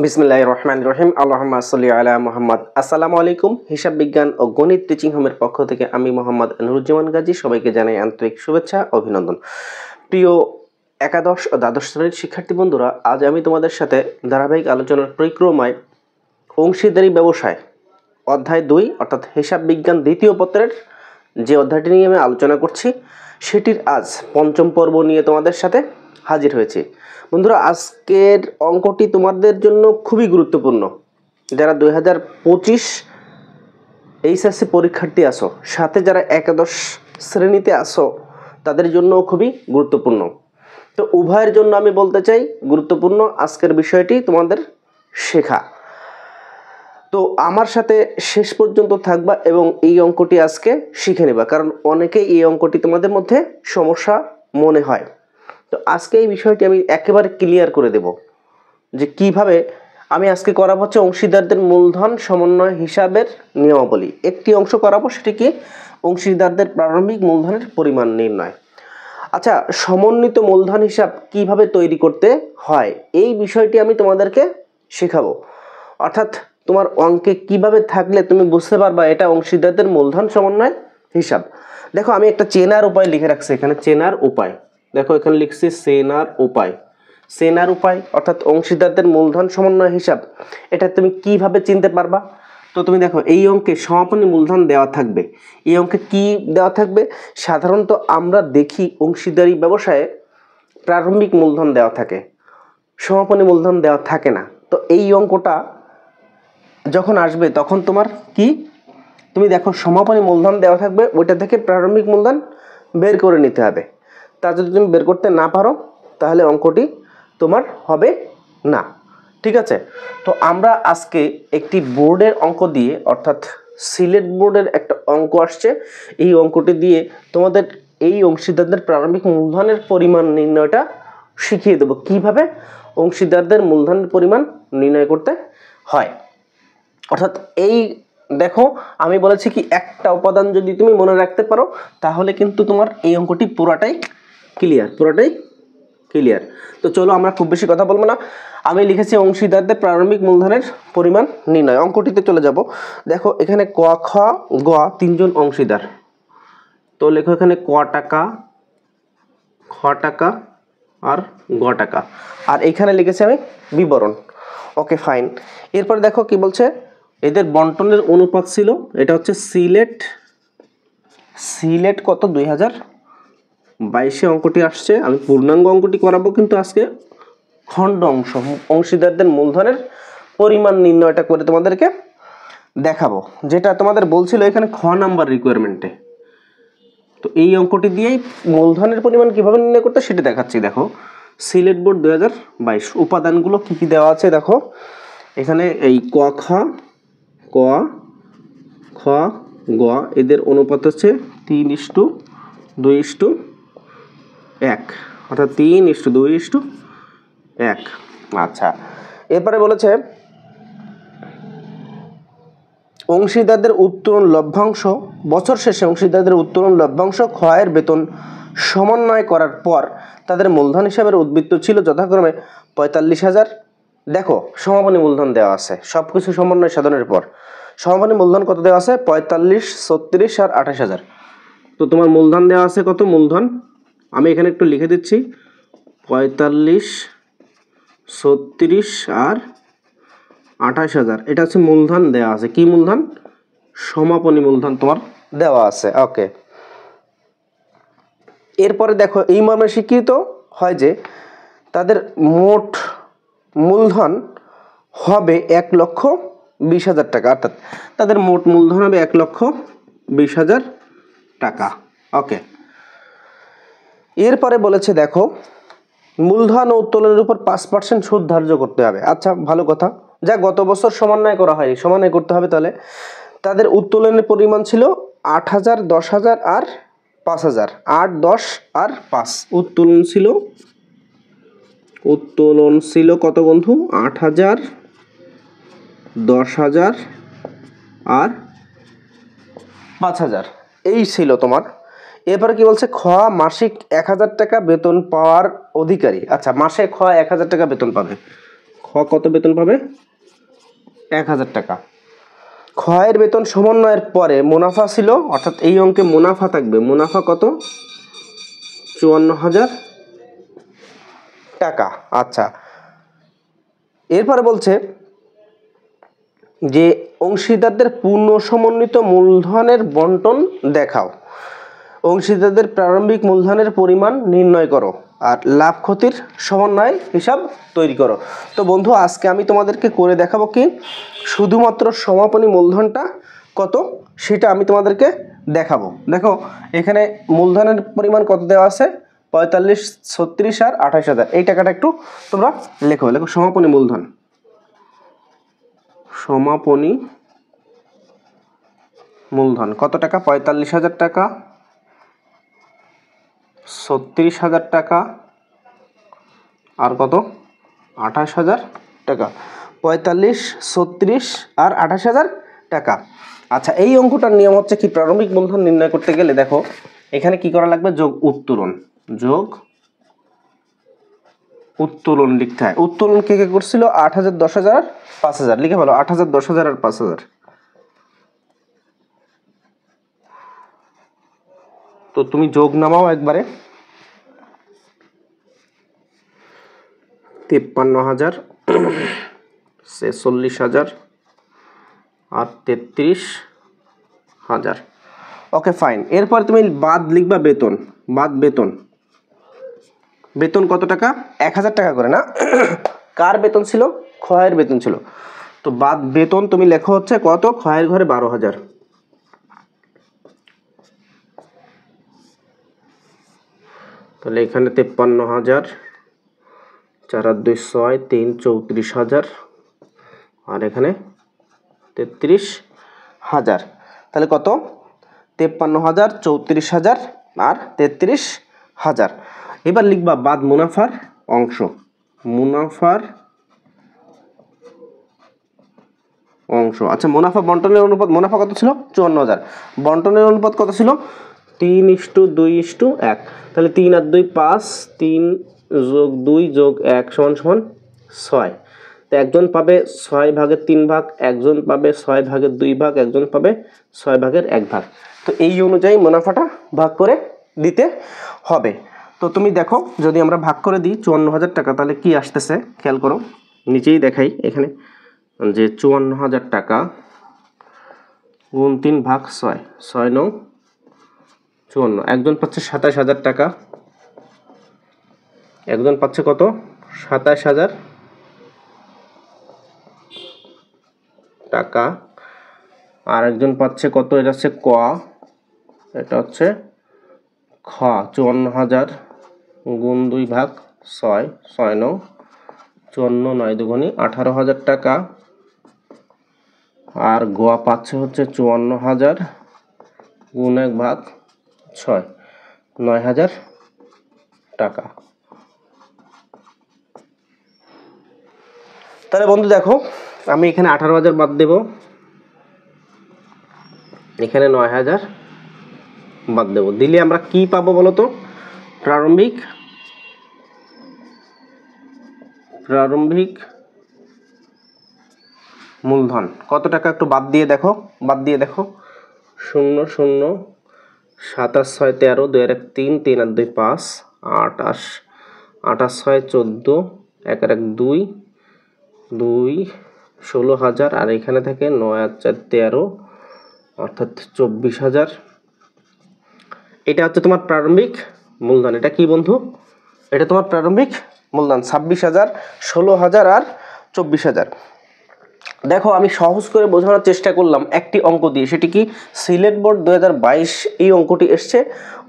বিসমিল্লাহির রহমানির রহিম। আল্লাহুম্মা সাল্লি আলা মুহাম্মদ। আসসালামু আলাইকুম। হিসাব বিজ্ঞান ও গণিত টিচিং হোমের পক্ষ থেকে আমি মোহাম্মদ নুরুজ্জামান গাজী সবাইকে জানাই আন্তরিক শুভেচ্ছা অভিনন্দন। প্রিয় একাদশ ও দ্বাদশ শ্রেণীর শিক্ষার্থী বন্ধুরা, আজ আমি তোমাদের সাথে ধারাবাহিক আলোচনার পরিক্রমায় অংশীদারি ব্যবসায় অধ্যায় 2 অর্থাৎ হিসাব বিজ্ঞান দ্বিতীয় পত্রের যে অধ্যায়টি নিয়ে আমি আলোচনা করছি সেটির আজ পঞ্চম পর্ব নিয়ে তোমাদের সাথে হাজির হয়েছি। বন্ধুরা, আজকের অঙ্কটি তোমাদের জন্য খুবই গুরুত্বপূর্ণ। যারা 2025 এইচএসসি পরীক্ষার্থী আসো, সাথে যারা একাদশ শ্রেণীতে আসো, তাদের জন্য খুবই গুরুত্বপূর্ণ। তো উভয়ের জন্য আমি বলতে চাই গুরুত্বপূর্ণ আজকের বিষয়টি তোমাদের শেখা। তো আমার সাথে শেষ পর্যন্ত থাকবা এবং এই অঙ্কটি আজকে শিখে নেবা, কারণ অনেকেই এই অঙ্কটি তোমাদের মধ্যে সমস্যা মনে হয়। তো আজকে এই বিষয়টি আমি একেবারে ক্লিয়ার করে দেব যে কিভাবে আমি আজকে করাবো হচ্ছে অংশীদারদের মূলধন সমন্বয় হিসাবের নিয়মাবলী। একটি অংশ করাবো, সেটি কি অংশীদারদের প্রারম্ভিক মূলধনের পরিমাণ নির্ণয়। আচ্ছা, সমন্বিত মূলধন হিসাব কিভাবে তৈরি করতে হয় এই বিষয়টি আমি তোমাদেরকে শেখাবো। অর্থাৎ তোমার অঙ্কে কিভাবে থাকলে তুমি বুঝতে পারবা এটা অংশীদারদের মূলধন সমন্বয় হিসাব। দেখো, আমি একটা চেনার উপায় লিখে রাখছি এখানে, চেনার উপায়। দেখো এখানে লিখছি চেনার উপায়। চেনার উপায় অর্থাৎ অংশীদারদের মূলধন সমন্বয় হিসাব, এটা তুমি কিভাবে চিনতে পারবা? তো তুমি দেখো, এই অঙ্কে সমাপনী মূলধন দেওয়া থাকবে। এই অঙ্কে কি দেওয়া থাকবে? সাধারণত আমরা দেখি অংশীদারি ব্যবসায়ে প্রারম্ভিক মূলধন দেওয়া থাকে, সমাপনী মূলধন দেওয়া থাকে না। তো এই অঙ্কটা যখন আসবে তখন তোমার কি, তুমি দেখো সমাপনী মূলধন দেওয়া থাকবে, ওইটা থেকে প্রারম্ভিক মূলধন বের করে নিতে হবে। তা যদি তুমি বের করতে না পারো তাহলে অঙ্কটি তোমার হবে না। ঠিক আছে? তো আমরা আজকে একটি বোর্ডের অঙ্ক দিয়ে, অর্থাৎ সিলেট বোর্ডের একটা অঙ্ক আসছে, এই অঙ্কটি দিয়ে তোমাদের এই অংশীদারদের প্রারম্ভিক মূলধনের পরিমাণ নির্ণয়টা শিখিয়ে দেবো, কিভাবে অংশীদারদের মূলধনের পরিমাণ নির্ণয় করতে হয়। অর্থাৎ এই দেখো, আমি বলেছি কি একটা উপাদান যদি তুমি মনে রাখতে পারো তাহলে কিন্তু তোমার এই অঙ্কটি পুরাটাই ক্লিয়ার। তো চলো, আমরা খুব বেশি কথা বলবো না। আমি লিখেছি অংশীদারদের প্রারম্ভিক মূলধনের পরিমাণ নির্ণয়। অঙ্কটিতে চলে যাব। দেখো এখানে ক, খ, গ তিনজন অংশীদার। তো লেখো এখানে ক টাকা, খ টাকা আর গ টাকা, আর এখানে লিখেছি আমি বিবরণ। ওকে, ফাইন। এরপর দেখো কি বলছে, এদের বন্টনের অনুপাত ছিল, এটা হচ্ছে সিলেট কত 2022 অঙ্কটি আসছে। আমি পূর্ণাঙ্গ অঙ্কটি করাবো, কিন্তু আজকে খণ্ড অংশ অংশীদারদের মূলধনের পরিমাণ নির্ণয়টা করে তোমাদেরকে দেখাবো, যেটা তোমাদের বলছিল এখানে খ নাম্বার রিকোয়ারমেন্টে। তো এই অঙ্কটি দিয়েই মূলধনের পরিমাণ কিভাবে নির্ণয় করতে সেটা দেখাচ্ছি। দেখো সিলেট বোর্ড 2022 উপাদানগুলো কি কি দেওয়া আছে দেখো এখানে। এই ক খ গ এদের অনুপাত হচ্ছে 3:2:1, অর্থাৎ 3:2:1। আচ্ছা, এরপরে বলেছে অংশীদারদের উত্তোলন লভ্যাংশ, বছর শেষে অংশীদারদের উত্তোলন লভ্যাংশ ক্ষয়ের বেতন সমন্বয় করার পর তাদের মূলধন হিসাবের উদ্বৃত্ত ছিল যথাক্রমে 45,000। দেখো সমাপনী মূলধন দেওয়া আছে, সবকিছু সমন্বয় সাধনের পর সমাপনী মূলধন কত দেওয়া আছে? 45, 36 আর 28,000। তো তোমার মূলধন দেওয়া আছে কত? মূলধন আমি এখানে একটু লিখে দিচ্ছি, 45, 36 আর 28,000। এটা হচ্ছে মূলধন দেওয়া আছে। কি মূলধন? সমাপনী মূলধন তোমার দেওয়া আছে। ওকে, এরপরে দেখো এই মর্মে স্বীকৃত হয় যে তাদের মোট মূলধন হবে 1,20,000 টাকা, অর্থাৎ তাদের মোট মূলধন হবে 1,20,000 টাকা। ওকে, এরপরে বলেছে দেখো মূলধন ও উত্তোলনের উপর 5% সুদ ধার্য করতে হবে। আচ্ছা, ভালো কথা, যা গত বছর সমন্বয় করা হয়নি, সমন্বয় করতে হবে। তাহলে তাদের উত্তোলনের পরিমাণ ছিল 8,000, 10,000 আর 5,000। 8, 10 আর 5 উত্তোলন ছিল কত বন্ধু? 8,000, 10,000 আর 5,000, এই ছিল তোমার। এরপরে কি বলছে? খ মাসিক 1,000 টাকা বেতন পাওয়ার অধিকারী। আচ্ছা, মাসে খ 1,000 টাকা বেতন পাবে। খ কত বেতন পাবে? 1000 টাকা। ক্ষয়ের বেতন সমন্বয়ের পরে মুনাফা ছিল, অর্থাৎ এই অঙ্কে মুনাফা থাকবে। মুনাফা কত? 54,000 টাকা। আচ্ছা, এরপরে বলছে যে অংশীদারদের পূর্ণ সমন্বিত মূলধনের বন্টন দেখাও। অংশীদারদের প্রারম্ভিক মূলধনের পরিমাণ নির্ণয় করো আর লাভ ক্ষতির সমন্বয় হিসাব তৈরি করো। তো বন্ধু, আজকে আমি তোমাদেরকে করে দেখাবো কি, শুধুমাত্র সমাপনী মূলধনটা কত সেটা আমি তোমাদেরকে দেখাবো। দেখো এখানে মূলধনের পরিমাণ কত দেওয়া আছে? 45, 36 আর 28,000। এই টাকাটা একটু তোমরা লেখো। সমাপনী মূলধন, সমাপনী মূলধন কত টাকা? 45,000 টাকা, 36,000 টাকা আর কত? 28,000 টাকা। 45, 36 আর 28,000 টাকা। আচ্ছা, এই অঙ্কটার নিয়ম হচ্ছে কি, প্রারম্ভিক মূলধন নির্ণয় করতে গেলে দেখো এখানে কি করা লাগবে? যোগ উত্তোলন। যোগ উত্তোলন লিখতে হয়। উত্তোলন কে কে করছিল? 8,000, 10,000, 5,000। লিখে বলো 8,000, 10,000 আর 5,000। তো তুমি যোগ নামাও একবারে। 53,000, 46,000 আর 33,000। ওকে, ফাইন। এরপর তুমি বাদ লিখবা বেতন। বাদ বেতন। বেতন কত টাকা? 1,000 টাকা করে না? কার বেতন ছিল? ক্ষয়ের বেতন ছিল। তো বাদ বেতন তুমি লেখো হচ্ছে কত? ক্ষয়ের ঘরে 12,000। তাহলে এখানে 53,000, 4 আর 2 6, 3 34,000 আর এখানে 33,000। তাহলে কত? 53,000, 34,000 আর 33,000। এবার লিখবা বাদ মুনাফার অংশ। মুনাফার অংশ। আচ্ছা, মুনাফা বন্টনের অনুপাত, মুনাফা কত ছিল? 54,000। বন্টনের অনুপাত কত ছিল? 3:2:1। তাহলে 3 আর 2 5, 3 যোগ 2 যোগ 1 সমান 6। তো একজন পাবে 6 ভাগের 3 ভাগ, একজন পাবে 6 ভাগের 2 ভাগ, একজন পাবে 6 ভাগের 1 ভাগ। তো এই অনুযায়ী মুনাফাটা ভাগ করে দিতে হবে। তো তুমি দেখো, যদি আমরা ভাগ করে দিই 54,000 টাকা, তাহলে কি আসতেছে খেয়াল করো। নিচেই দেখাই এখানে যে 54,000 টাকা গুণ 3 ভাগ 6, 6 9 54। একজন পাচ্ছে 27,000 টাকা। একজন পাচ্ছে কত? 27,000 টাকা। আর একজন পাচ্ছে কত? এটা হচ্ছে ক, এটা হচ্ছে খ। 54,000 গুণ 2 ভাগ 6, 6 9 54, 9 দুগুণী 18,000 টাকা। আর গোয়া পাচ্ছে হচ্ছে 54,000 গুণ 1 ভাগ 6, 9,000 টাকা। তাহলে বন্ধু দেখো, আমি এখানে 18,000 বাদ দেব, এখানে 9,000 বাদ দেব। দিলে আমরা কি পাবো বলো তো? প্রারম্ভিক মূলধন কত টাকা? একটু বাদ দিয়ে দেখো। 0 0 7 আর 6 13, 2 আর 1 3, 3 আর 2 5, 8 8 আর 6 14, 1 আর 1 2, 2 16,000 আর এখানে থাকে 9 আর 4 13, অর্থাৎ 24,000। এটা হচ্ছে তোমার প্রারম্ভিক মূলধন। এটা কি বন্ধু? এটা তোমার প্রারম্ভিক মূলধন। 26,000, 16,000 আর 24,000। দেখো আমি সহজ করে বোঝানোর চেষ্টা করলাম একটি অঙ্ক দিয়ে। সেটি কি? সিলেট বোর্ড 2022 এই অঙ্কটি এসছে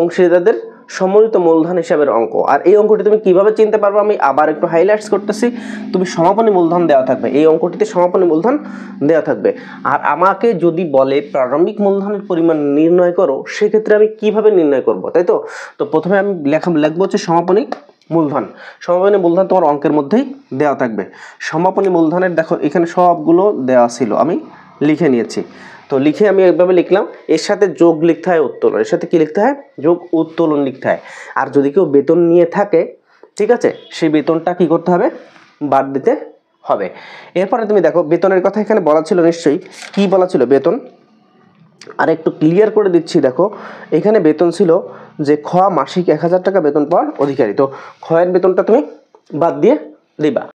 অংশীদারদের সমন্বিত মূলধন হিসাবের অঙ্ক। আর এই অঙ্কটি তুমি কিভাবে চিনতে পারবে আমি আবার একটু হাইলাইটস করতেছি। তুমি সমাপনী মূলধন দেওয়া থাকবে, এই অঙ্কটিতে সমাপনী মূলধন দেওয়া থাকবে। আর আমাকে যদি বলে প্রারম্ভিক মূলধনের পরিমাণ নির্ণয় করো, সেক্ষেত্রে আমি কিভাবে নির্ণয় করব, তাই তো? তো প্রথমে আমি লিখবো হচ্ছে সমাপনী মূলধন। সমাপনী মূলধন তোমার অঙ্কের মধ্যেই দেওয়া থাকবে। সমাপনী মূলধনের দেখো এখানে সবগুলো দেওয়া ছিল, আমি লিখে নিয়েছি। তো লিখে আমি এইভাবে লিখলাম, এর সাথে যোগ লিখতে হয় উত্তোলন। এর সাথে কি লিখতে হয়? যোগ উত্তোলন লিখতে হয়। আর যদি কেউ বেতন নিয়ে থাকে, ঠিক আছে, সেই বেতনটা কি করতে হবে? বাদ দিতে হবে। এরপরে তুমি দেখো বেতনের কথা এখানে বলা ছিল নিশ্চয়ই, কি বলা ছিল বেতন, আর একটু ক্লিয়ার করে দিচ্ছি। দেখো এখানে বেতন ছিল যে খ মাসিক 1000 টাকা বেতন পাওয়ার অধিকারী, তো খ এর বেতনটা তুমি বাদ দিয়ে দিবা।